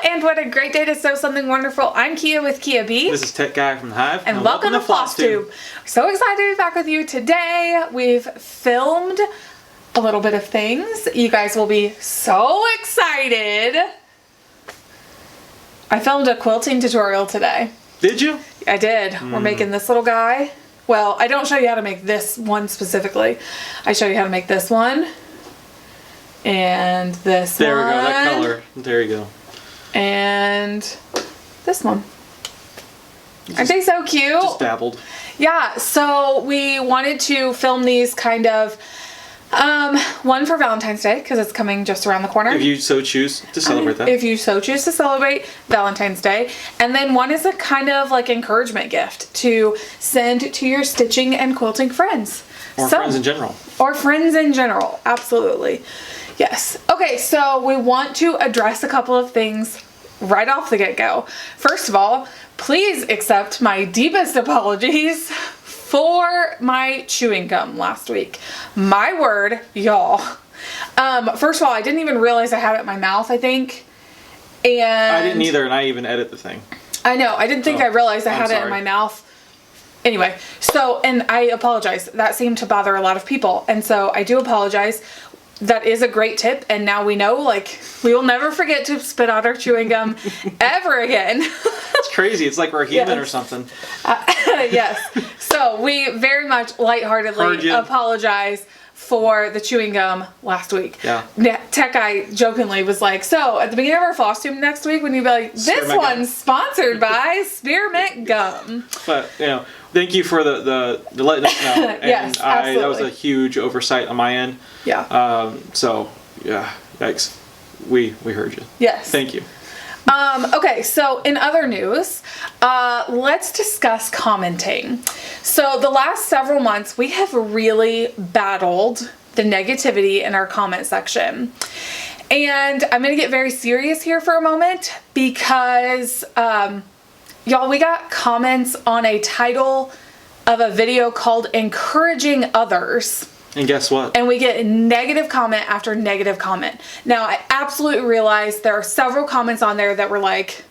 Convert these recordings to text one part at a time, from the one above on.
And what a great day to sew something wonderful. I'm Kia with Kia B. This is Tech Guy from the Hive. And welcome to Flosstube. So excited to be back with you today. We've filmed a little bit of things. You guys will be so excited. I filmed a quilting tutorial today. Did you? I did. We're making this little guy. Well, I don't show you how to make this one specifically. I show you how to make this one. And this one. There we go, that color. There you go. And this one. Aren't they so cute? Just dabbled. Yeah, so we wanted to film these kind of, one for Valentine's Day, because it's coming just around the corner. If you so choose to celebrate that. If you so choose to celebrate Valentine's Day. And then one is a kind of like encouragement gift to send to your stitching and quilting friends. Or friends in general. Or friends in general, absolutely. Yes. Okay, so we want to address a couple of things right off the get-go. First of all, please accept my deepest apologies for my chewing gum last week. My word, y'all. First of all, I didn't even realize I had it in my mouth, I think. And I didn't either, and I even edit the thing. I know. I didn't think I realized I had it in my mouth. Anyway, so, and I apologize. That seemed to bother a lot of people. And so I do apologize. That is a great tip, and now we know, like, we will never forget to spit out our chewing gum ever again. It's crazy. It's like we're human or something. Yes. So we very much lightheartedly apologize for the chewing gum last week. Yeah. Tech Guy jokingly was like, so at the beginning of our Flosstube next week, when you be like, this one's sponsored by Spearmint Gum. But, you know, thank you for the letting us know. And yes, absolutely. That was a huge oversight on my end. Yeah. So, yeah, yikes. We heard you. Yes. Thank you. Okay, so in other news, let's discuss commenting. So the last several months, we have really battled the negativity in our comment section. And I'm going to get very serious here for a moment because, y'all, we got comments on a title of a video called Encouraging Others. And guess what? And we get negative comment after negative comment. Now, I absolutely realize there are several comments on there that were like,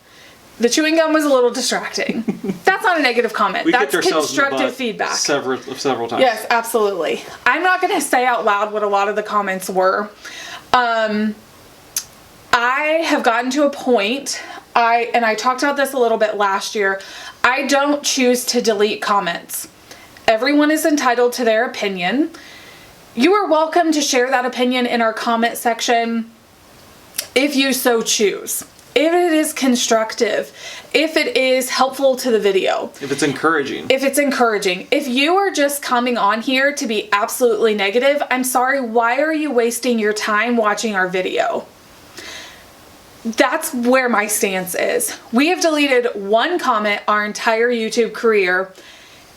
the chewing gum was a little distracting. That's not a negative comment. That's constructive feedback. Several times. Yes, absolutely. I'm not going to say out loud what a lot of the comments were. I have gotten to a point, and I talked about this a little bit last year, I don't choose to delete comments. Everyone is entitled to their opinion. You are welcome to share that opinion in our comment section if you so choose. If it is constructive, if it is helpful to the video. If it's encouraging. If it's encouraging. If you are just coming on here to be absolutely negative, I'm sorry, why are you wasting your time watching our video? That's where my stance is. We have deleted one comment our entire YouTube career,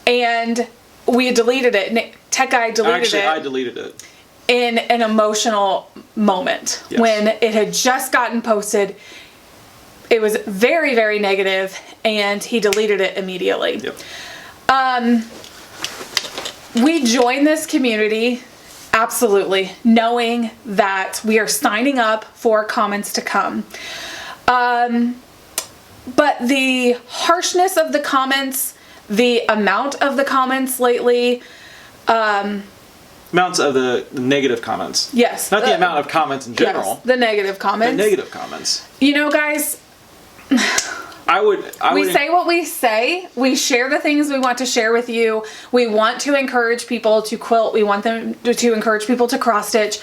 and we deleted it. Tech Guy deleted it. Actually, I deleted it. In an emotional moment. Yes. When it had just gotten posted. It was very, very negative, and he deleted it immediately. Yep. We joined this community, absolutely, knowing that we are signing up for comments to come. But the harshness of the comments, the amount of the comments lately, amounts of the negative comments. Yes. Not the amount of comments in general. Yes, the negative comments. The negative comments. You know, guys, we say what we say. We share the things we want to share with you. We want to encourage people to quilt. We want them to encourage people to cross stitch.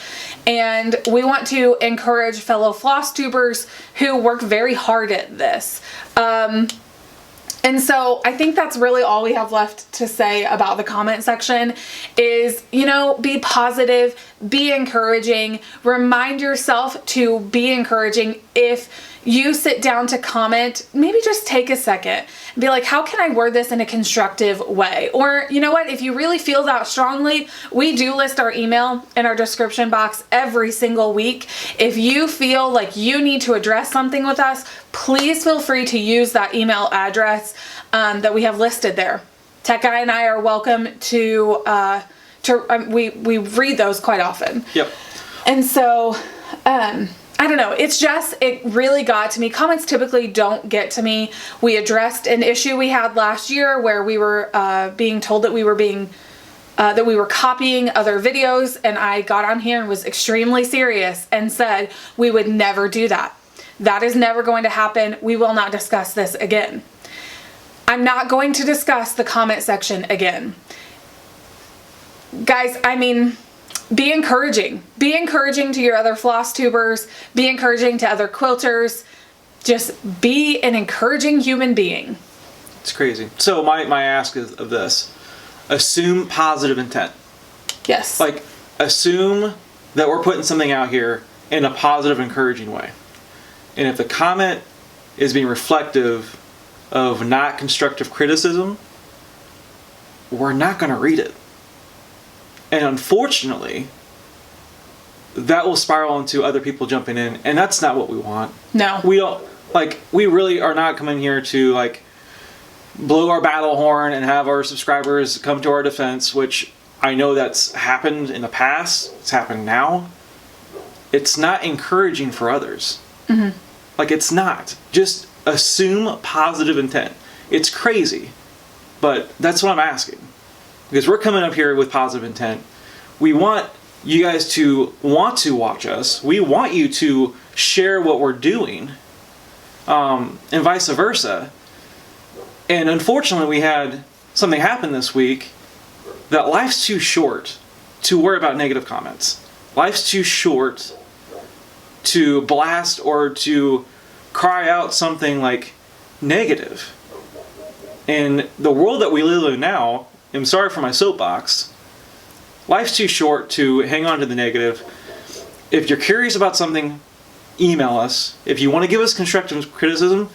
And we want to encourage fellow floss tubers who work very hard at this. And so I think that's really all we have left to say about the comment section is, you know, be positive, be encouraging, remind yourself to be encouraging. If you sit down to comment, maybe just take a second and be like, how can I word this in a constructive way? Or, you know what, if you really feel that strongly, we do list our email in our description box every single week. If you feel like you need to address something with us, please feel free to use that email address that we have listed there. Tech Guy and I are welcome to we read those quite often. Yep. And so, I I don't know. It's just, it really got to me. Comments typically don't get to me. We addressed an issue we had last year where we were being told that we were copying other videos, and I got on here and was extremely serious and said we would never do that. That is never going to happen. We will not discuss this again. I'm not going to discuss the comment section again. Guys, I mean, be encouraging. Be encouraging to your other floss tubers. Be encouraging to other quilters. Just be an encouraging human being. It's crazy. So my ask is of this. Assume positive intent. Yes. Like, assume that we're putting something out here in a positive, encouraging way. And if the comment is being reflective of not constructive criticism, we're not going to read it. And unfortunately, that will spiral into other people jumping in, and that's not what we want. No. We don't, like, we really are not coming here to, like, blow our battle horn and have our subscribers come to our defense, which I know that's happened in the past. It's happening now. It's not encouraging for others. Mm-hmm. Like, it's not. Just assume positive intent. It's crazy, but that's what I'm asking. Because we're coming up here with positive intent. We want you guys to want to watch us. We want you to share what we're doing, and vice versa. And unfortunately, we had something happen this week that life's too short to worry about negative comments. Life's too short to blast or to cry out something like negative. In the world that we live in now, I'm sorry for my soapbox, life's too short to hang on to the negative. If you're curious about something, email us. If you want to give us constructive criticism,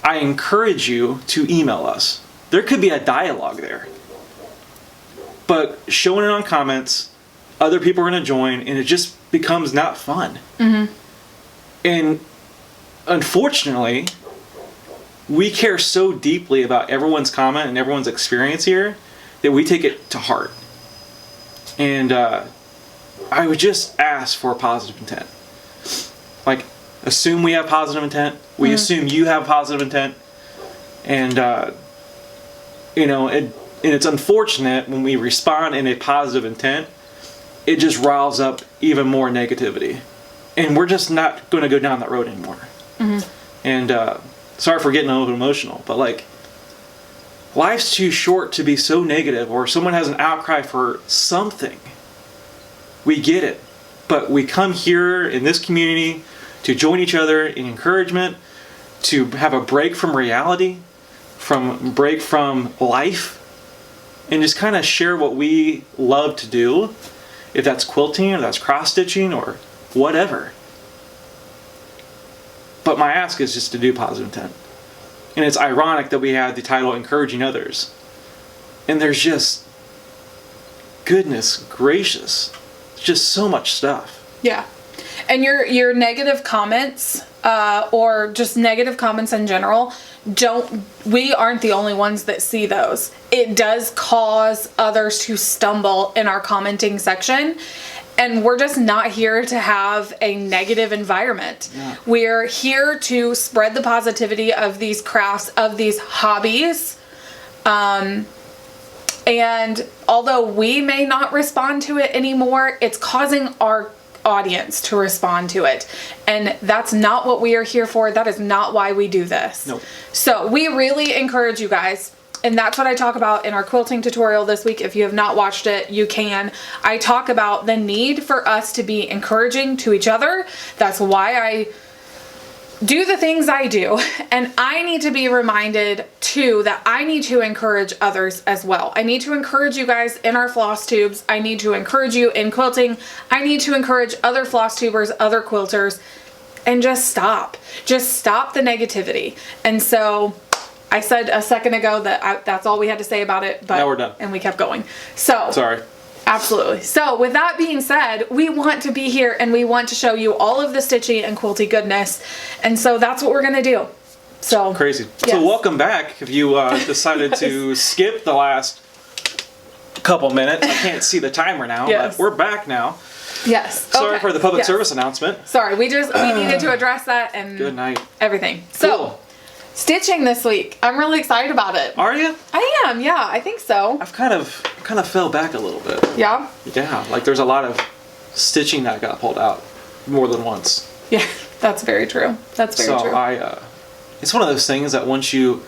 I encourage you to email us. There could be a dialogue there. But showing it on comments, other people are going to join, and it just becomes not fun. Mm-hmm. And unfortunately, we care so deeply about everyone's comment and everyone's experience here that we take it to heart. And I would just ask for positive intent. Like, assume we have positive intent. We assume you have positive intent. And, and it's unfortunate when we respond in a positive intent, it just riles up even more negativity. And we're just not going to go down that road anymore. Mm-hmm. And sorry for getting a little emotional, but like, life's too short to be so negative, or someone has an outcry for something. We get it. But we come here in this community to join each other in encouragement, to have a break from reality, break from life, and just kind of share what we love to do, if that's quilting or that's cross-stitching or whatever. But my ask is just to do positive intent. And it's ironic that we had the title Encouraging Others. And there's just, goodness gracious, just so much stuff. Yeah. And your negative comments, or just negative comments in general, we aren't the only ones that see those. It does cause others to stumble in our commenting section. And we're just not here to have a negative environment. Yeah. We're here to spread the positivity of these crafts, of these hobbies. And although we may not respond to it anymore, it's causing our audience to respond to it. And that's not what we are here for. That is not why we do this. Nope. So we really encourage you guys. And that's what I talk about in our quilting tutorial this week. If you have not watched it, you can. I talk about the need for us to be encouraging to each other. That's why I do the things I do. And I need to be reminded too that I need to encourage others as well. I need to encourage you guys in our floss tubes. I need to encourage you in quilting. I need to encourage other floss tubers, other quilters, and just stop. Just stop the negativity. And so I said a second ago that that's all we had to say about it, but now we're done. And we kept going. So sorry. Absolutely. So with that being said, we want to be here and we want to show you all of the stitchy and quilty goodness. And so that's what we're going to do. So crazy. Yes. So welcome back. If you decided to skip the last couple minutes, I can't see the timer now, yes. But we're back now. Yes. Sorry Okay. for the public Yes. service announcement. Sorry, we needed to address that and Good night. everything. So, Cool. stitching this week. I'm really excited about it. Are you? I am. Yeah, I think so. I've kind of fell back a little bit. Yeah. Yeah, like there's a lot of stitching that got pulled out more than once. Yeah, that's very true. That's very So true. it's one of those things that once you,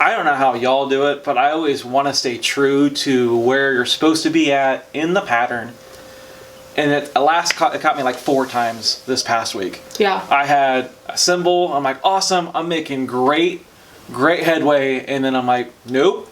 I don't know how y'all do it, but I always want to stay true to where you're supposed to be at in the pattern. And it caught me like 4 times this past week. Yeah. I had a symbol. I'm like, awesome. I'm making great headway. And then I'm like, nope.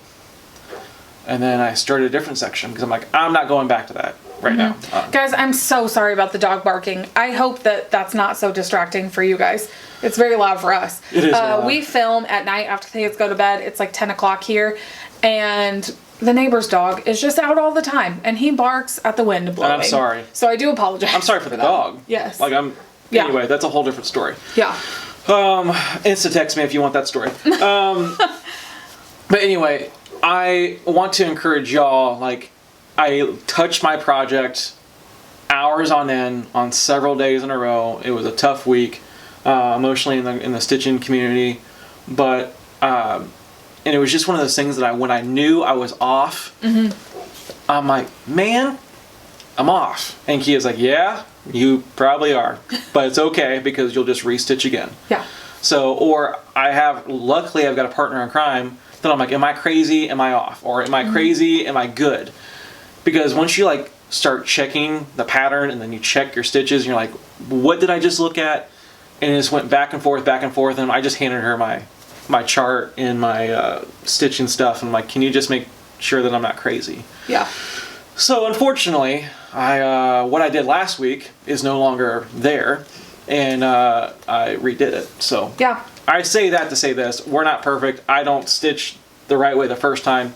And then I started a different section because I'm like, I'm not going back to that right now. Guys, I'm so sorry about the dog barking. I hope that that's not so distracting for you guys. It's very loud for us. It is very loud. We film at night after kids go to bed. It's like 10 o'clock here. And the neighbor's dog is just out all the time. And he barks at the wind blowing. I'm sorry. So I do apologize. I'm sorry for the that. dog. Yes. Like Yeah. Anyway, that's a whole different story. Yeah. Insta text me if you want that story. But anyway, I want to encourage y'all, like, I touched my project hours on end on several days in a row. It was a tough week, emotionally in the stitching community, but and it was just one of those things that when I knew I was off, I'm like, man, I'm off. And Kia's like, yeah, you probably are, but it's okay because you'll just restitch again. Yeah. So, or luckily I've got a partner in crime that I'm like, am I crazy? Am I off? Or am I crazy? Am I good? Because once you like start checking the pattern and then you check your stitches and you're like, what did I just look at? And it just went back and forth. And I just handed her my chart and my stitching stuff. And I'm like, can you just make sure that I'm not crazy? Yeah. So unfortunately, what I did last week is no longer there. And I redid it. So Yeah. I say that to say this: we're not perfect. I don't stitch the right way the first time,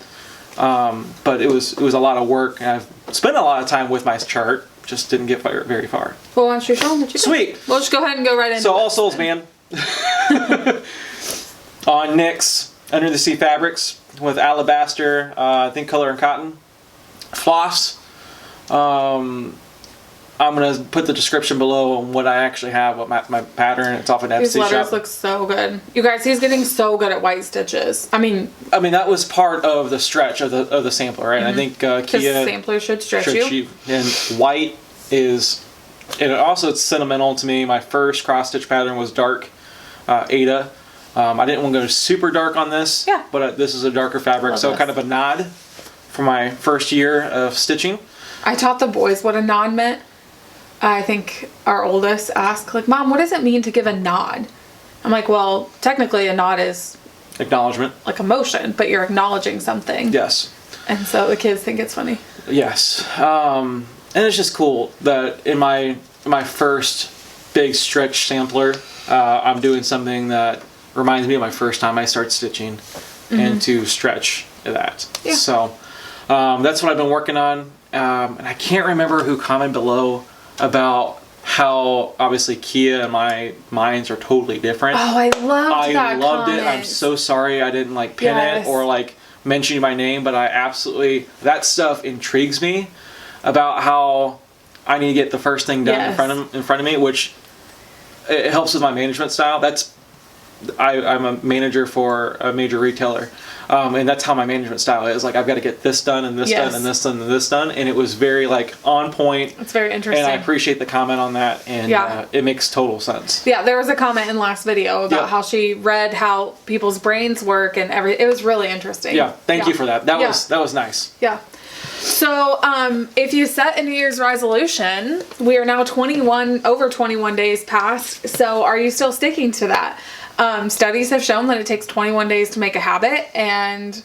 but it was a lot of work, and I've spent a lot of time with my chart. Just didn't get very far. Well, why don't you show them what you Sweet. did? We'll just go ahead and go right into So it. All Souls, man. On NYX Under the Sea Fabrics with Alabaster, I think color and cotton, floss. I'm going to put the description below on what I actually have, what my pattern. It's off an Etsy These letters shop. look so good. You guys, he's getting so good at white stitches. I mean, that was part of the stretch of the sampler, right? I think because Kia sampler should stretch you. and white is, and it's sentimental to me. My first cross stitch pattern was dark Ada. I didn't want to go super dark on this, Yeah. but this is a darker fabric, Love so this. kind of a nod for my first year of stitching. I taught the boys what a nod meant. I think our oldest asked, like, Mom, what does it mean to give a nod? I'm like, well, technically a nod is Acknowledgement. like emotion, but you're acknowledging something. Yes. And so the kids think it's funny. Yes. And it's just cool that in my first big stretch sampler, I'm doing something that reminds me of my first time I started stitching and to stretch that. Yeah. So that's what I've been working on. And I can't remember who commented below about how obviously Kia and my minds are totally different. Oh, I loved that I loved comment. it. I'm so sorry I didn't like pin Yes. it or like mention my name, but I absolutely, that stuff intrigues me about how I need to get the first thing done Yes. in front of me, which it helps with my management style. I'm a manager for a major retailer, and that's how my management style is. Like, I've got to get this done and this Yes. done and this done and this done, and it was very like on point. It's very interesting. And I appreciate the comment on that, and Yeah. it makes total sense. Yeah, there was a comment in last video about Yeah. how she read how people's brains work and everything. It was really interesting. Yeah, thank you for that. That Yeah. was nice. Yeah. So, if you set a New Year's resolution, we are now over 21 days past. So, are you still sticking to that? Studies have shown that it takes 21 days to make a habit, and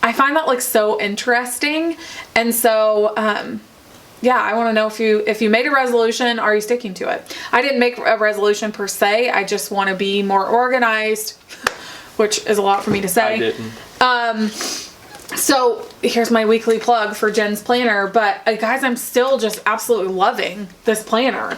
I find that like so interesting. And so, yeah, I want to know if you made a resolution, are you sticking to it? I didn't make a resolution per se. I just want to be more organized, which is a lot for me to say. I didn't. So here's my weekly plug for Jen's planner, but guys, I'm still just absolutely loving this planner.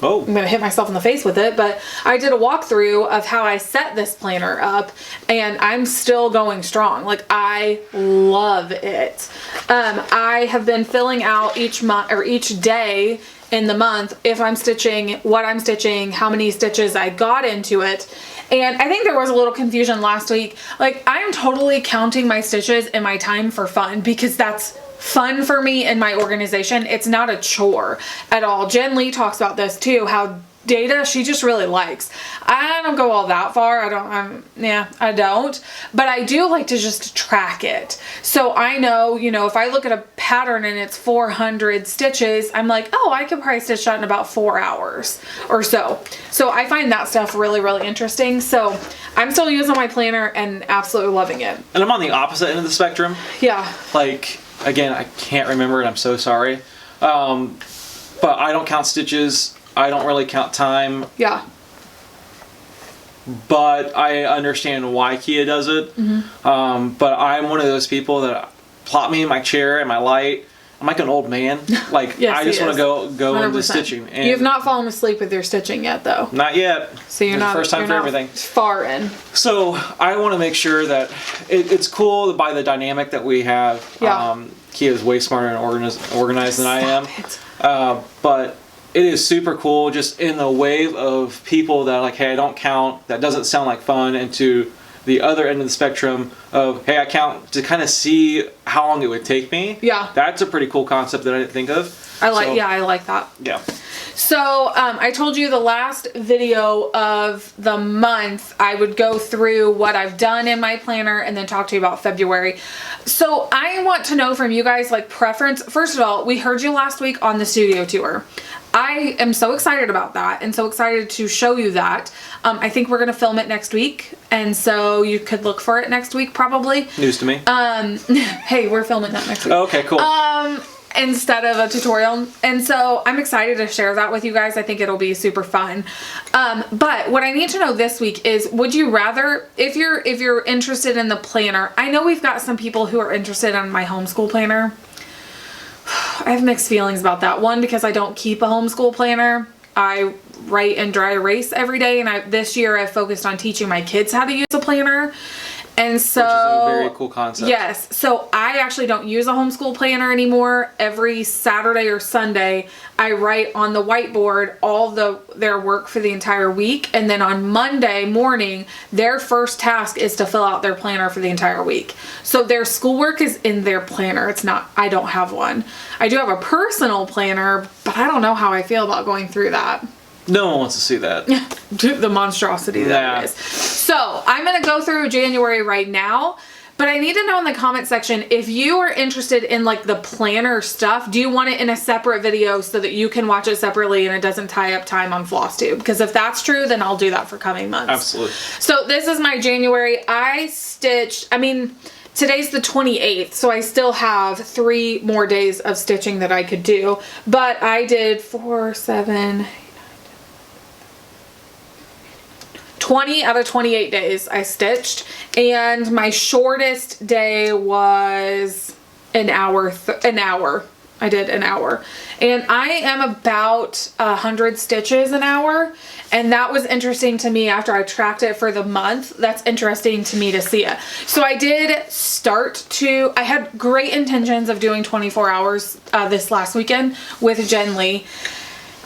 Oh. I'm gonna hit myself in the face with it, but I did a walkthrough of how I set this planner up, and I'm still going strong. Like, I love it. I have been filling out each month or each day in the month if I'm stitching, what I'm stitching, how many stitches I got into it. And I think there was a little confusion last week. Like, I'm totally counting my stitches and my time for fun, because that's fun for me in my organization. It's not a chore at all. Jen Lee talks about this too, how data she just really likes. I don't go all that far. I don't, but I do like to just track it. So I know, if I look at a pattern and it's 400 stitches, I'm like, oh, I could probably stitch that in about 4 hours or so. So I find that stuff really, really interesting. So I'm still using my planner and absolutely loving it. And I'm on the opposite end of the spectrum. Yeah. Like, again, I can't remember it. I'm so sorry. But I don't count stitches. I don't really count time. Yeah. But I understand why Kia does it. Mm-hmm. But I'm one of those people that plop me in my chair and my light. I'm like an old man. Like, Yes, I just want to go 100%. into stitching. And You've not fallen asleep with your stitching yet, though. Not yet. So you're It's not the first time you're for not everything. far in. So I want to make sure that it's cool by the dynamic that we have. Yeah. Kia's way smarter and organized than I am. Stop it. But it is super cool just in the wave of people that are like, hey, I don't count. That doesn't sound like fun. And to the other end of the spectrum of, hey, I count, to kind of see how long it would take me. Yeah. That's a pretty cool concept that I didn't think of. I like that. Yeah. So I told you the last video of the month, I would go through what I've done in my planner and then talk to you about February. So I want to know from you guys, like, preference. First of all, we heard you last week on the studio tour. I am so excited about that and so excited to show you that. I think we're going to film it next week. And so you could look for it next week, probably. News to me. Hey, we're filming that next week. Oh, okay, cool. Instead of a tutorial. And so I'm excited to share that with you guys. I think it'll be super fun. But what I need to know this week is, would you rather, if you're interested in the planner, I know we've got some people who are interested in my homeschool planner. I have mixed feelings about that. One, because I don't keep a homeschool planner. I write and dry erase every day, and this year I've focused on teaching my kids how to use a planner. And so, which is a very cool concept. Yes. So I actually don't use a homeschool planner anymore. Every Saturday or Sunday, I write on the whiteboard all their work for the entire week. And then on Monday morning, their first task is to fill out their planner for the entire week. So their schoolwork is in their planner. It's not, I don't have one. I do have a personal planner, but I don't know how I feel about going through that. No one wants to see that. The monstrosity that it is. So I'm going to go through January right now, but I need to know in the comment section if you are interested in, like, the planner stuff. Do you want it in a separate video so that you can watch it separately and it doesn't tie up time on Flosstube? Because if that's true, then I'll do that for coming months. Absolutely. So this is my January. I stitched, today's the 28th, so I still have 3 more days of stitching that I could do. But I did 20 out of 28 days I stitched, and my shortest day was an hour. I did an hour, and I am about 100 stitches an hour, and that was interesting to me after I tracked it for the month. That's interesting to me to see it. So I did I had great intentions of doing 24 hours this last weekend with Jen Lee,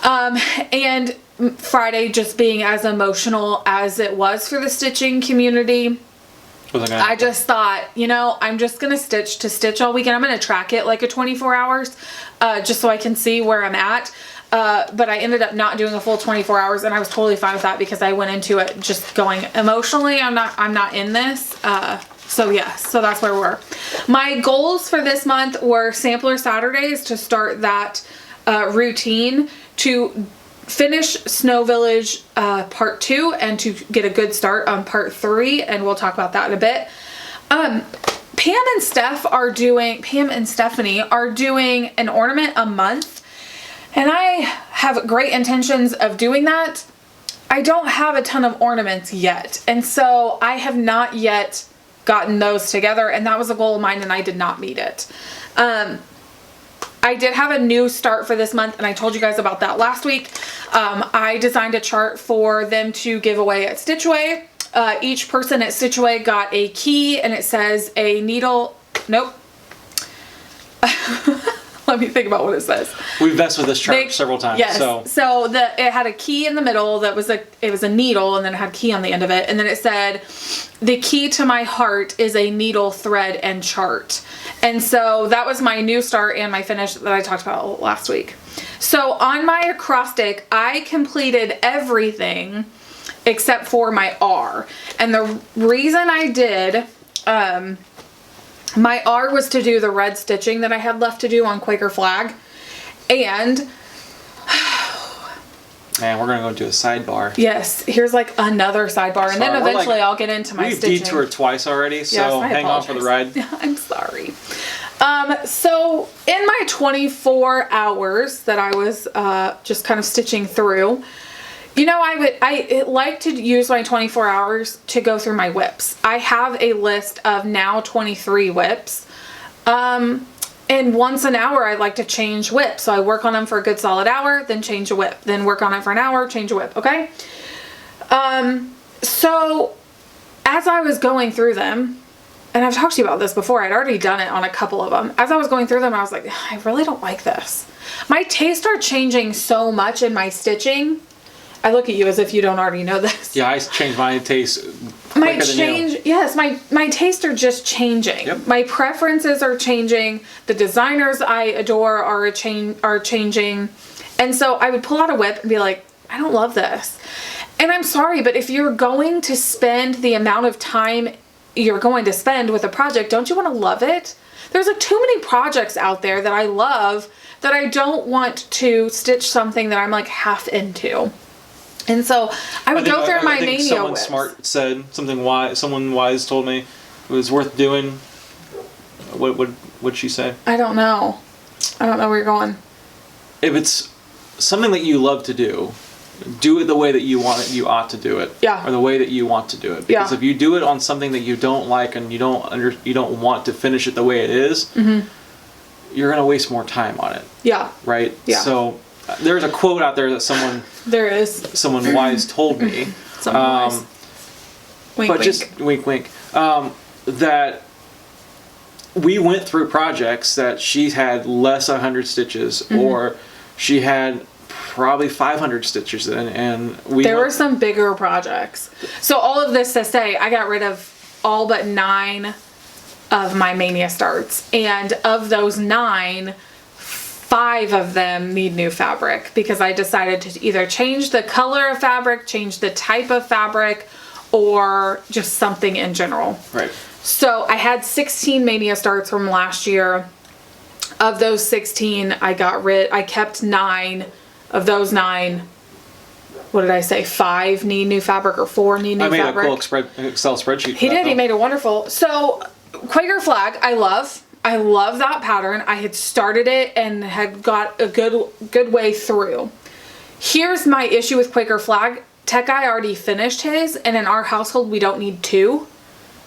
and Friday just being as emotional as it was for the stitching community. I just thought, I'm just going to stitch all weekend. I'm going to track it like a 24 hours, just so I can see where I'm at. But I ended up not doing a full 24 hours, and I was totally fine with that because I went into it just going emotionally. I'm not in this. So that's where we're. My goals for this month were Sampler Saturdays to start that routine, to finish Snow Village part 2 and to get a good start on part 3, and we'll talk about that in a bit. Pam and Stephanie are doing an ornament a month, and I have great intentions of doing that. I don't have a ton of ornaments yet, and so I have not yet gotten those together, and that was a goal of mine, and I did not meet it. I did have a new start for this month, and I told you guys about that last week. I designed a chart for them to give away at Stitchway. Each person at Stitchway got a key, and it says a needle. Nope. Let me think about what it says. We've messed with this chart several times. Yes. So it had a key in the middle that was it was a needle, and then it had key on the end of it, and then it said, "The key to my heart is a needle, thread, and chart." And so that was my new start and my finish that I talked about last week. So on my acrostic, I completed everything except for my R. And the reason I did my R was to do the red stitching that I had left to do on Quaker Flag. And man, we're gonna go into a sidebar. Yes, here's like another sidebar, and then eventually I'll get into my stitching. We've detoured twice already, so yes, hang on for the ride. I'm sorry. So in my 24 hours that I was just kind of stitching through, you know, I like to use my 24 hours to go through my whips. I have a list of now 23 whips. And once an hour, I like to change whip. So I work on them for a good solid hour, then change a whip. Then work on it for an hour, change a whip, okay? So as I was going through them, and I've talked to you about this before, I'd already done it on a couple of them. As I was going through them, I was like, I really don't like this. My tastes are changing so much in my stitching. I look at you as if you don't already know this. Yeah, I changed my taste quicker than you. Yes, my tastes are just changing. Yep. My preferences are changing. The designers I adore are changing. And so I would pull out a whip and be like, I don't love this. And I'm sorry, but if you're going to spend the amount of time you're going to spend with a project, don't you want to love it? There's like too many projects out there that I love that I don't want to stitch something that I'm like half into. And so I would go through my mania someone whips. smart said something wise. Someone wise told me it was worth doing. What'd she say? I don't know. I don't know where you're going. If it's something that you love to do it the way that you want it. You ought to do it. Yeah. Or the way that you want to do it. Because if you do it on something that you don't like and you don't want to finish it the way it is, mm-hmm. you're gonna waste more time on it. Yeah. Right. Yeah. So there's a quote out there that someone wise told me. Someone wise. Wink, but wink. just wink, wink. That we went through projects that she had less 100 stitches, mm-hmm. or she had probably 500 stitches in, and there were some bigger projects. So all of this to say, I got rid of all but 9 of my mania starts, and of those 9, 5 of them need new fabric because I decided to either change the color of fabric, change the type of fabric, or just something in general. Right. So I had 16 mania starts from last year. Of those 16, I kept 9. Of those 9, what did I say? 5 need new fabric or 4 need new fabric. I made a cool Excel spreadsheet. He did. He made a wonderful. So Quaker Flag, I love that pattern. I had started it and had got a good way through. Here's my issue with Quaker Flag. Tech Guy already finished his, and in our household we don't need 2.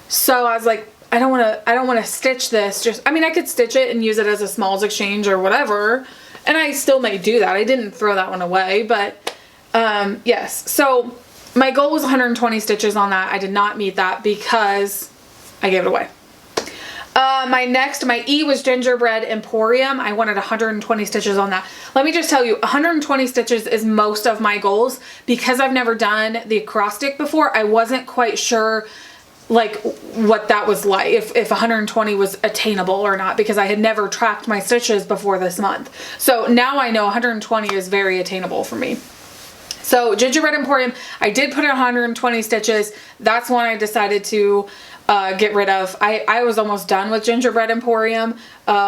So I was like, I don't want to stitch this. I could stitch it and use it as a smalls exchange or whatever, and I still may do that. I didn't throw that one away, but yes. So my goal was 120 stitches on that. I did not meet that because I gave it away. My E was Gingerbread Emporium. I wanted 120 stitches on that. Let me just tell you, 120 stitches is most of my goals. Because I've never done the acrostic before, I wasn't quite sure like what that was like, if 120 was attainable or not, because I had never tracked my stitches before this month. So now I know 120 is very attainable for me. So Gingerbread Emporium, I did put in 120 stitches. That's one I decided to get rid of. I was almost done with Gingerbread Emporium,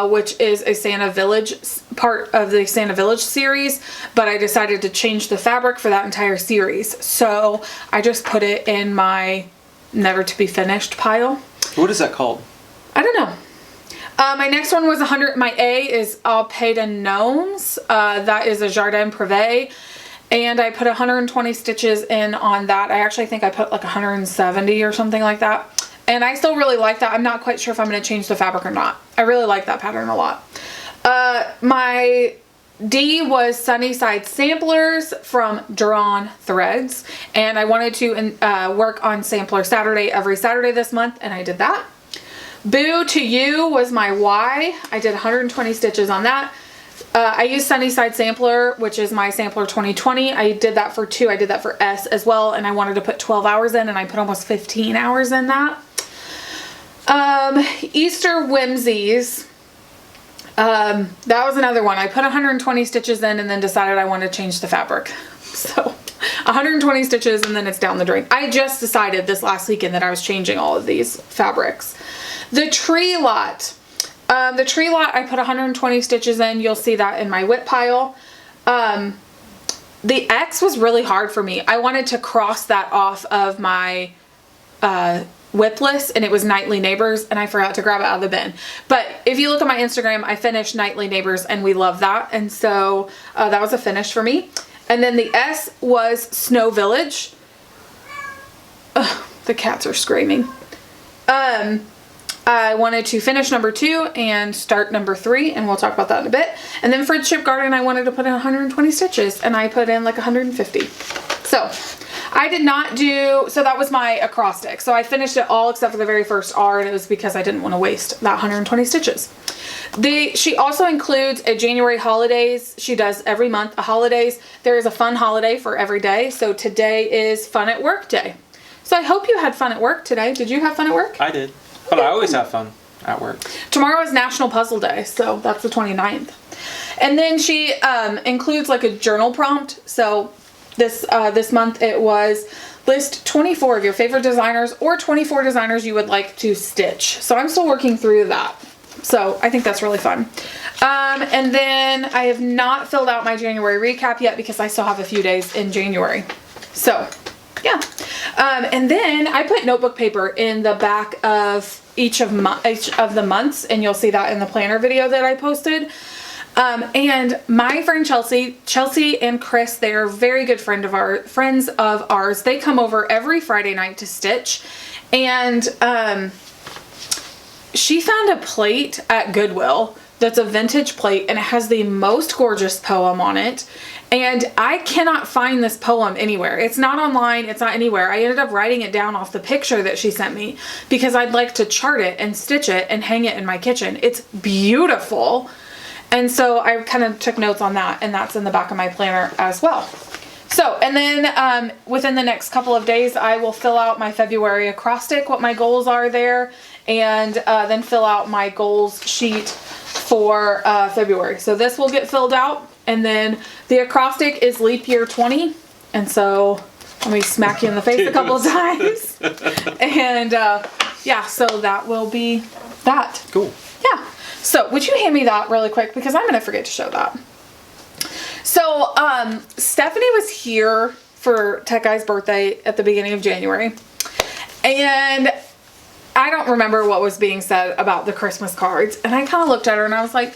which is a Santa Village, part of the Santa Village series, but I decided to change the fabric for that entire series. So I just put it in my never to be finished pile. What is that called? I don't know. My next one was 100. My A is Au Pays de Gnomes. That is a Jardin Privé. And I put 120 stitches in on that. I actually think I put like 170 or something like that. And I still really like that. I'm not quite sure if I'm going to change the fabric or not. I really like that pattern a lot. My D was Sunnyside Samplers from Drawn Threads. And I wanted to work on Sampler Saturday every Saturday this month, and I did that. Boo to You was my Y. I did 120 stitches on that. I used Sunnyside Sampler, which is my Sampler 2020. I did that for 2. I did that for S as well, and I wanted to put 12 hours in, and I put almost 15 hours in that. Easter Whimsies. That was another one. I put 120 stitches in and then decided I wanted to change the fabric. So 120 stitches and then it's down the drain. I just decided this last weekend that I was changing all of these fabrics. The Tree Lot. I put 120 stitches in. You'll see that in my whip pile. The X was really hard for me. I wanted to cross that off of my whip list, and it was Nightly Neighbors, and I forgot to grab it out of the bin. But if you look at my Instagram, I finished Nightly Neighbors, and we love that. And so that was a finish for me. And then the S was Snow Village. Ugh, the cats are screaming. I wanted to finish number 2 and start number 3, and we'll talk about that in a bit. And then Friendship Garden, I wanted to put in 120 stitches, and I put in like 150. So I did not do, so that was my acrostic. So I finished it all except for the very first R, and it was because I didn't want to waste that 120 stitches. She also includes a January holidays. She does every month a holidays. There is a fun holiday for every day. So today is Fun at Work Day. So I hope you had fun at work today. Did you have fun at work? I did. But I always have fun at work. Tomorrow is National Puzzle Day, so that's the 29th. And then she includes like a journal prompt. So this month it was list 24 of your favorite designers or 24 designers you would like to stitch. So I'm still working through that. So I think that's really fun. And then I have not filled out my January recap yet because I still have a few days in January. So yeah. And then I put notebook paper in the back of each of the months, and you'll see that in the planner video that I posted. And my friend Chelsea and Chris, they are very good friends of ours. They come over every Friday night to stitch, and she found a plate at Goodwill that's a vintage plate, and it has the most gorgeous poem on it. And I cannot find this poem anywhere. It's not online. It's not anywhere. I ended up writing it down off the picture that she sent me because I'd like to chart it and stitch it and hang it in my kitchen. It's beautiful. And so I kind of took notes on that, and that's in the back of my planner as well. So, and then within the next couple of days, I will fill out my February acrostic, what my goals are there, and then fill out my goals sheet for February. So this will get filled out. And then the acrostic is leap year 20. And so let me smack you in the face a couple of times. And yeah, so that will be that. Cool. Yeah. So would you hand me that really quick? Because I'm going to forget to show that. So Stephanie was here for Tech Guy's birthday at the beginning of January. And I don't remember what was being said about the Christmas cards. And I kind of looked at her and I was like,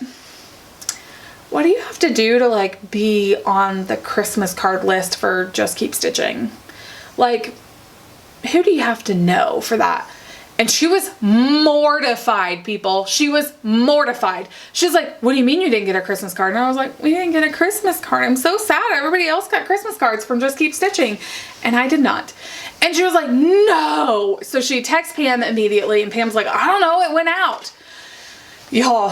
what do you have to do to like be on the Christmas card list for Just Keep Stitching? Like, who do you have to know for that? And she was mortified, people. She was mortified. She was like, what do you mean you didn't get a Christmas card? And I was like, we didn't get a Christmas card. I'm so sad. Everybody else got Christmas cards from Just Keep Stitching. And I did not. And she was like, no. So she texted Pam immediately, and Pam's like, I don't know, it went out. Y'all,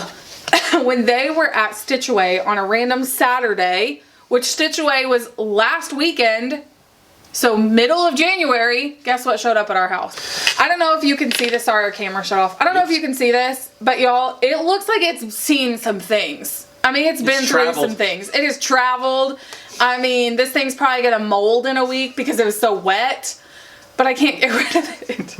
when they were at Stitch Away on a random Saturday, which Stitch Away was last weekend, so middle of January, guess what showed up at our house? I don't know if you can see this. Sorry, our camera shut off. I don't know if you can see this, but y'all, it looks like it's seen some things. I mean, it's been through some things. It has traveled. I mean, this thing's probably gonna mold in a week because it was so wet, but I can't get rid of it.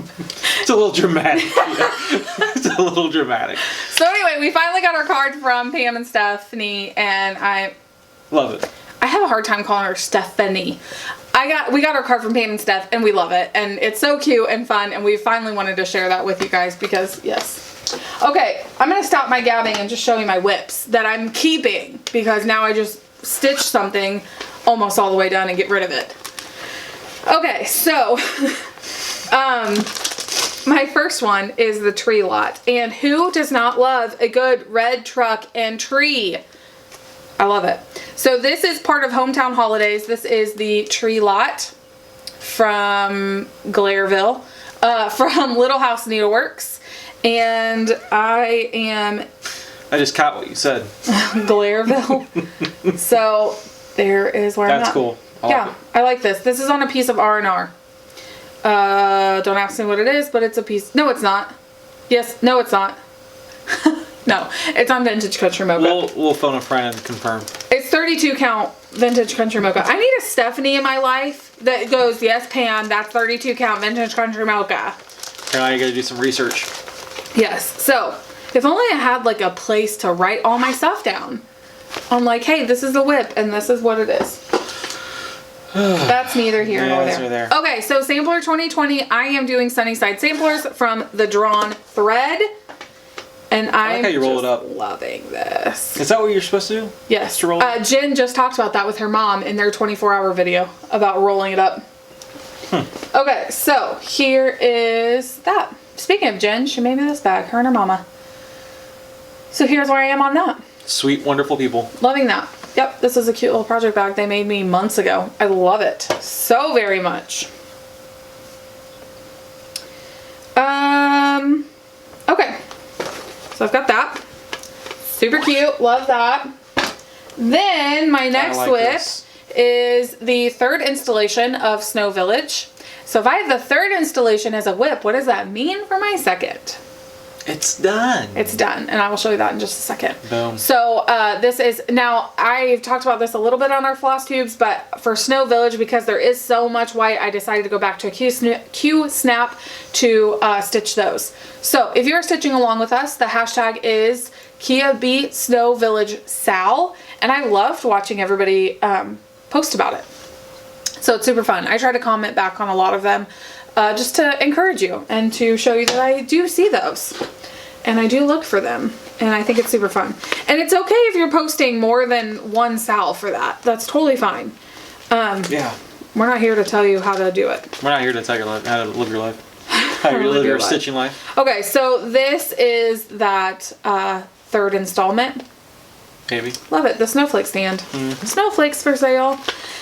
It's a little dramatic. It's a little dramatic. So anyway, we finally got our card from Pam and Stephanie, and I love it. I have a hard time calling her Stephanie. We got our card from Pam and Steph, and we love it, and it's so cute and fun, and we finally wanted to share that with you guys because yes. Okay, I'm gonna stop my gabbing and just show you my whips that I'm keeping because now I just stitch something almost all the way done and get rid of it. Okay, so my first one is the tree lot, and who does not love a good red truck and tree? I love it. So this is part of Hometown Holidays. This is the tree lot from Gallarville, from Little House Needleworks. And I just caught what you said. Gallarville. So there is where I'm at. That's cool. I like this. This is on a piece of R&R. Don't ask me what it is, but it's a piece. No, it's not. Yes. No, it's not. No, it's on Vintage Country Mocha. We'll phone a friend and confirm. It's 32 count Vintage Country Mocha. I need a Stephanie in my life that goes, yes, Pam, that's 32 count Vintage Country Mocha. Now you gotta do some research. Yes. So, if only I had like a place to write all my stuff down. I'm like, hey, this is the whip and this is what it is. That's neither here nor there. Okay, so Sampler 2020, I am doing Sunnyside samplers from the Drawn Thread. And I like how you roll it up. Loving this. Is that what you're supposed to do? Yes. To roll it? Jen just talked about that with her mom in their 24-hour video about rolling it up. Okay, so here is that. Speaking of Jen, she made me this bag, her and her mama. So here's where I am on that. Sweet, wonderful people. Loving that. Yep, this is a cute little project bag they made me months ago. I love it so very much. Okay. So I've got that. Super cute. Love that. Then my next whip is the third installation of Snow Village. So if I have the third installation as a whip, what does that mean for my second? It's done. It's done. And I will show you that in just a second. Boom. So this is, now I've talked about this a little bit on our floss tubes, but for Snow Village, because there is so much white, I decided to go back to a Q snap to stitch those. So if you're stitching along with us, the hashtag is Kia Beat Snow Village Sal. And I loved watching everybody post about it. So it's super fun. I try to comment back on a lot of them just to encourage you and to show you that I do see those. And I do look for them. And I think it's super fun. And it's okay if you're posting more than one sal for that. That's totally fine. Yeah. We're not here to tell you how to do it. We're not here to tell you how to live your life. How to live your stitching life. Okay, so this is that third installment. Maybe. Love it. The snowflake stand. Mm-hmm. Snowflakes for sale.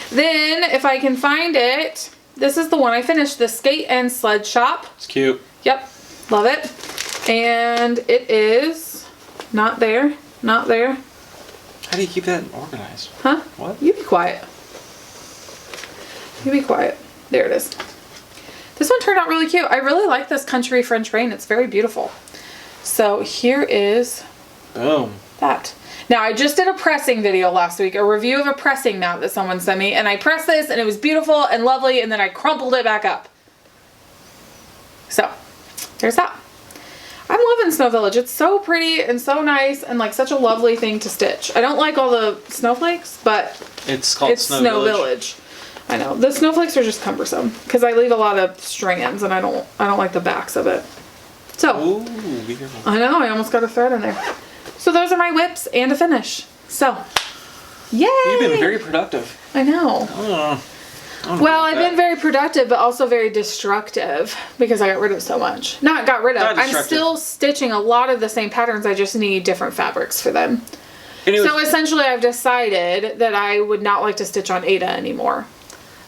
Then, if I can find it, this is the one I finished. The Skate and Sled Shop. It's cute. Yep. Love it. And it is not there. Not there. How do you keep that organized? Huh? What? You be quiet. You be quiet. There it is. This one turned out really cute. I really like this country French rain. It's very beautiful. So here is boom. That. Now, I just did a pressing video last week, a review of a pressing mat that someone sent me, and I pressed this, and it was beautiful and lovely, and then I crumpled it back up. So, there's that. I'm loving Snow Village. It's so pretty and so nice and like such a lovely thing to stitch. I don't like all the snowflakes, but it's called Snow Village. I know. The snowflakes are just cumbersome because I leave a lot of strands, and I don't like the backs of it. So, ooh, be careful. I know, I almost got a thread in there. So those are my whips and a finish. So, yay! You've been very productive. I know. Well, I've been very productive, but also very destructive because I got rid of so much. Not got rid of. I'm still stitching a lot of the same patterns. I just need different fabrics for them. So essentially, I've decided that I would not like to stitch on Aida anymore.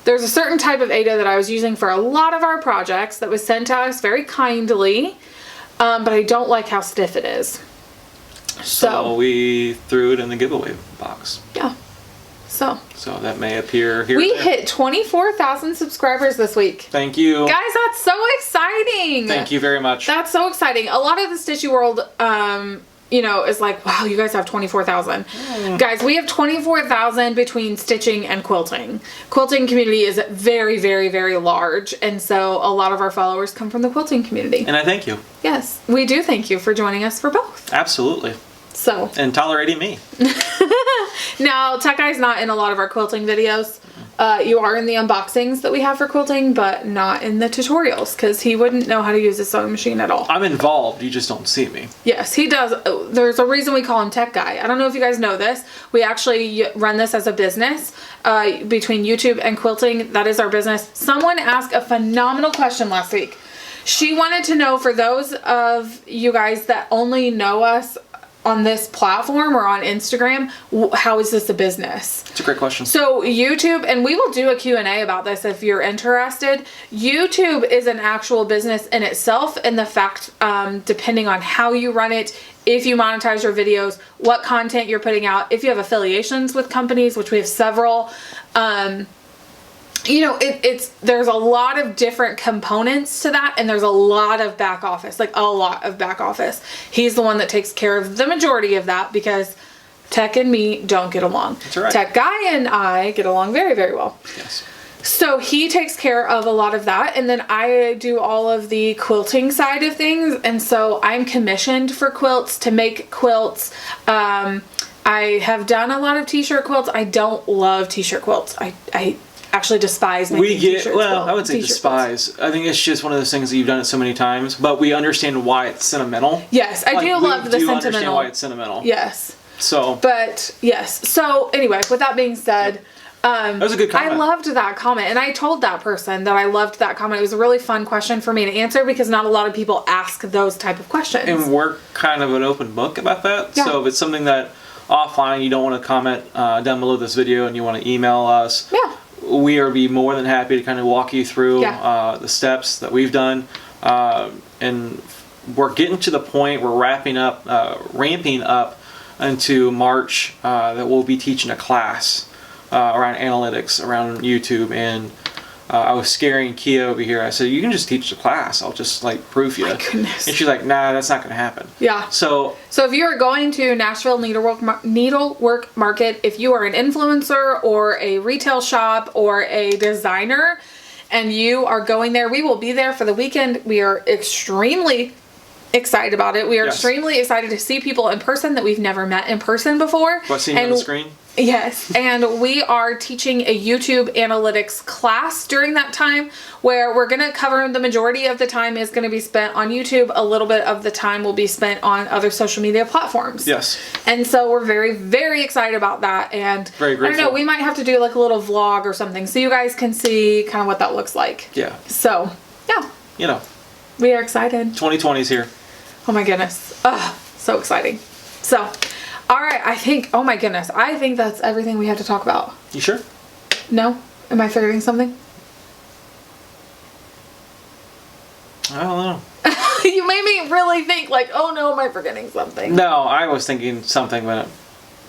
There's a certain type of Aida that I was using for a lot of our projects that was sent to us very kindly, but I don't like how stiff it is. So we threw it in the giveaway box. Yeah. So that may appear here. We hit 24,000 subscribers this week. Thank you. Guys, that's so exciting. Thank you very much. That's so exciting. A lot of the Stitchy world, you know, is like, wow, you guys have 24,000. Guys, we have 24,000 between stitching and quilting. Quilting community is very, very, very large. And so a lot of our followers come from the quilting community. And I thank you. Yes, we do thank you for joining us for both. Absolutely. So. And tolerating me. Now, Tech Guy's not in a lot of our quilting videos. You are in the unboxings that we have for quilting, but not in the tutorials because he wouldn't know how to use a sewing machine at all. I'm involved. You just don't see me. Yes, he does. There's a reason we call him Tech Guy. I don't know if you guys know this. We actually run this as a business between YouTube and quilting. That is our business. Someone asked a phenomenal question last week. She wanted to know, for those of you guys that only know us on this platform or on Instagram, how is this a business? It's a great question. So YouTube, and we will do a Q&A about this if you're interested. YouTube is an actual business in itself, and the fact, depending on how you run it, if you monetize your videos, what content you're putting out, if you have affiliations with companies, which we have several, you know, there's a lot of different components to that, and there's a lot of back office, like a lot of back office. He's the one that takes care of the majority of that, because Tech and me don't get along. That's right. Tech Guy and I get along very, very well. Yes. So he takes care of a lot of that, and then I do all of the quilting side of things, and so I'm commissioned for quilts, to make quilts. I have done a lot of t-shirt quilts. I don't love t-shirt quilts. I actually despise making t-shirt I would say despise. Quilts. I think it's just one of those things that you've done it so many times, but we understand why it's sentimental. Yes, I do love the sentimental. Understand why it's sentimental. Yes. So. But yes. So anyway, with that being said, that was a good comment. I loved that comment, and I told that person that I loved that comment. It was a really fun question for me to answer, because not a lot of people ask those type of questions. And we're kind of an open book about that. Yeah. So if it's something that offline you don't want to comment down below this video and you want to email us, yeah, we are be more than happy to kind of walk you through the steps that we've done. And we're getting to the point, we're ramping up into March, that we'll be teaching a class around analytics, around YouTube. And I was scaring Kia over here. I said, you can just teach the class. I'll just like proof you. My goodness. And she's like, nah, that's not going to happen. Yeah. So if you are going to Nashville Needlework Market, if you are an influencer or a retail shop or a designer and you are going there, we will be there for the weekend. We are extremely excited about it. We are extremely excited to see people in person that we've never met in person before. What, seeing you on the screen? Yes, and we are teaching a YouTube analytics class during that time, where we're going to cover, the majority of the time is going to be spent on YouTube. A little bit of the time will be spent on other social media platforms. Yes. And so we're very, very excited about that. And very grateful. I don't know, we might have to do like a little vlog or something so you guys can see kind of what that looks like. Yeah. So, yeah. You know. We are excited. 2020 is here. Oh my goodness. So exciting. So, all right, I think, oh my goodness, I think that's everything we have to talk about. You sure? No? Am I forgetting something? I don't know. You made me really think, like, oh no, am I forgetting something? No, I was thinking something, but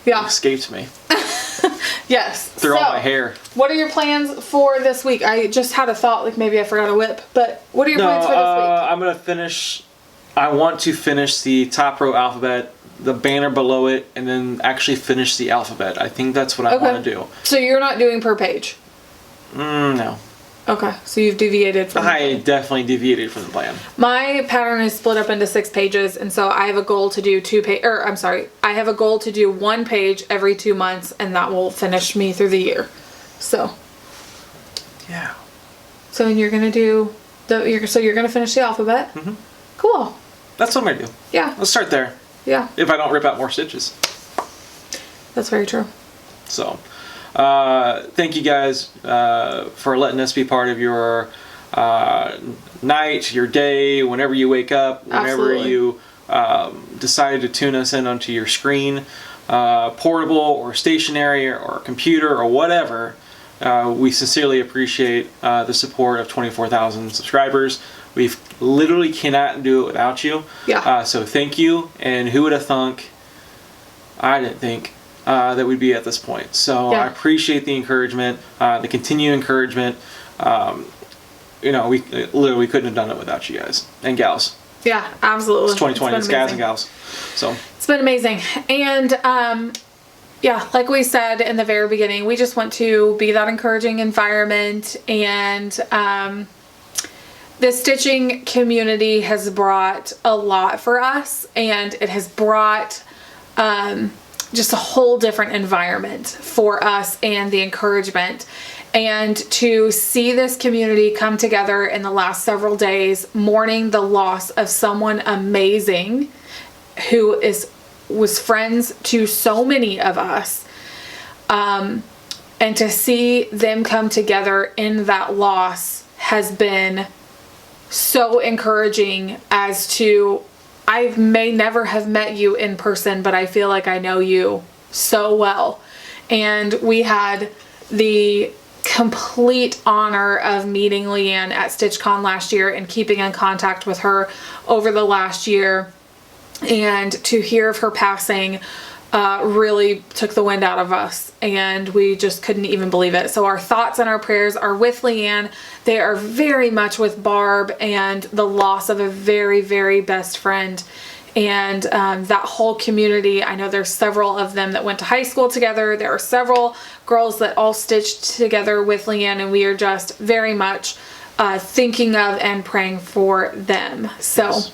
it escaped me. Yes. Through all my hair. What are your plans for this week? I just had a thought, like maybe I forgot a whip, but what are your plans for this week? I'm going to finish, I want to finish the top row alphabet, the banner below it, and then actually finish the alphabet. I think that's what I want to do. So you're not doing per page? No. Okay, so you've deviated from I definitely deviated from the plan. My pattern is split up into 6 pages, and so I have a goal to do I have a goal to do 1 page every 2 months, and that will finish me through the year. So. Yeah. So you're gonna do you're gonna finish the alphabet. Mm-hmm. Cool. That's what I'm gonna do. Yeah. Let's start there. Yeah. If I don't rip out more stitches. That's very true. So, thank you guys for letting us be part of your night, your day, whenever you wake up, whenever you decide to tune us in onto your screen, portable or stationary or computer or whatever. We sincerely appreciate the support of 24,000 subscribers. We literally cannot do it without you. Yeah. So thank you. And who would have thunk? I didn't think that we'd be at this point. So I appreciate the encouragement, the continued encouragement. You know, we literally couldn't have done it without you guys and gals. Yeah, absolutely. It's 2020. It's guys and gals. So it's been amazing. And yeah, like we said in the very beginning, we just want to be that encouraging environment, and the stitching community has brought a lot for us, and it has brought just a whole different environment for us and the encouragement. And to see this community come together in the last several days, mourning the loss of someone amazing who was friends to so many of us, and to see them come together in that loss has been so encouraging as to I may never have met you in person, but I feel like I know you so well. And we had the complete honor of meeting Leanne at StitchCon last year and keeping in contact with her over the last year. And to hear of her passing really took the wind out of us, and we just couldn't even believe it. So our thoughts and our prayers are with Leanne. They are very much with Barb and the loss of a very, very best friend. And that whole community, I know there's several of them that went to high school together. There are several girls that all stitched together with Leanne, and we are just very much thinking of and praying for them. So Yes.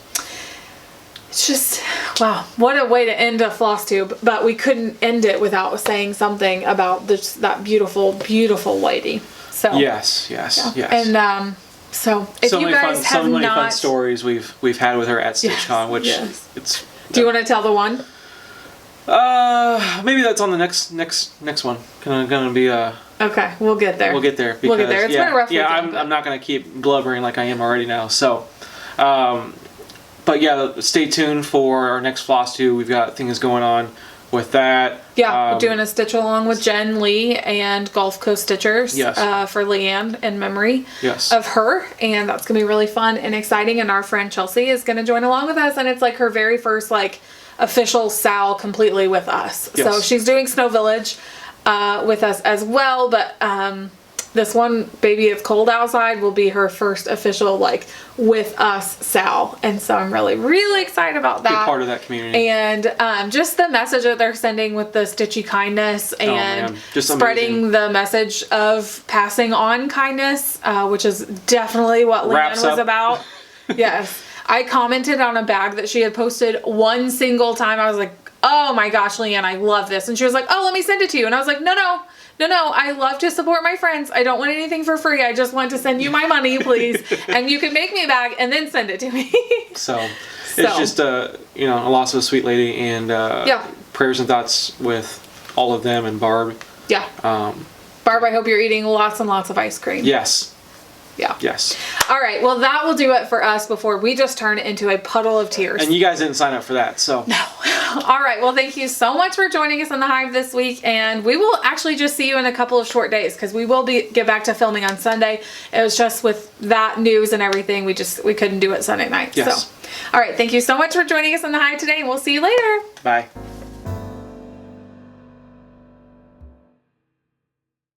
it's just, wow, what a way to end a Flosstube. But we couldn't end it without saying something about this, that beautiful, beautiful lady. So Yes. And so if So you many guys fun, have so many not, fun stories we've had with her at StitchCon, which yes. it's. Do you want to tell the one? Maybe that's on the next one. Gonna be Okay, we'll get there. We'll get there. Because, We'll get there. It's been a rough Yeah, weekend, I'm not gonna keep blubbering like I am already now. So, but yeah, stay tuned for our next Flosstube. We've got things going on with that. Yeah, we're doing a stitch along with Jen Lee and Gulf Coast Stitchers Yes. For Leanne in memory Yes. of her. And that's going to be really fun and exciting. And our friend Chelsea is going to join along with us. And it's like her very first like official SAL completely with us. Yes. So she's doing Snow Village with us as well. But this one, Baby It's Cold Outside, will be her first official like with us SAL. And so I'm really, really excited about that. Be part of that community. And just the message that they're sending with the stitchy kindness and man. Just spreading amazing. the message of passing on kindness, which is definitely what Leanne Wraps was up. about. Yes. I commented on a bag that she had posted one single time. I was like, oh my gosh, Leanne, I love this. And she was like, oh, let me send it to you. And I was like, no, I love to support my friends. I don't want anything for free. I just want to send you my money, please. And you can make me a bag and then send it to me. So it's just a loss of a sweet lady, and prayers and thoughts with all of them and Barb. Yeah. Barb, I hope you're eating lots and lots of ice cream. Yes. Yeah. Yes. All right. Well, that will do it for us before we just turn into a puddle of tears. And you guys didn't sign up for that, so. No. All right. Well, thank you so much for joining us on the Hive this week. And we will actually just see you in a couple of short days because we will get back to filming on Sunday. It was just with that news and everything. We couldn't do it Sunday night. Yes. So, all right. Thank you so much for joining us on the Hive today, and we'll see you later. Bye.